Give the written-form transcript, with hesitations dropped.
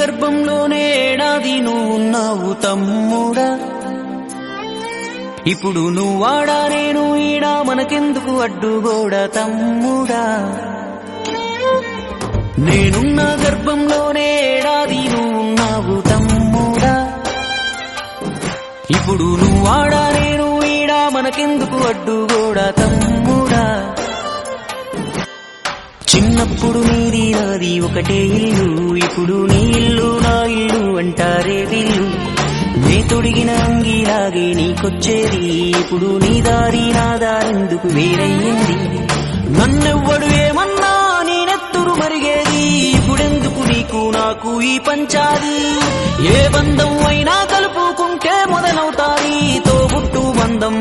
గర్భంలోనే ఏడాది నువ్వున్నావు తమ్ముడా. ఇప్పుడు నువ్వాడా నేను ఈడా మనకెందుకు అడ్డుగోడా తమ్ముడా. నేనున్న గర్భంలోనే ఏడాది నువ్వున్నావు తమ్ముడా. ఇప్పుడు నువ్వాడా నేను ఈడా మనకెందుకు అడ్డుగోడా తమ్ముడా. చిన్నప్పుడు నీది నాది ఒకటే ఇల్లు, ఇప్పుడు నీ ఇల్లు నా ఇల్లు అంటారే వీళ్ళు. నే తొడిగిన అంగీలాగే నీకొచ్చేది, ఇప్పుడు నీ దారి నా దారెందుకు వేరయ్యింది. నన్నెవ్వడు ఏమన్నా నేనెత్తురు మరిగేది, ఇప్పుడెందుకు నీకు నాకు ఈ పంచాది. ఏ బంధం అయినా కలుపుకుంటే మొదలవుతాది తోబుట్టు బంధం.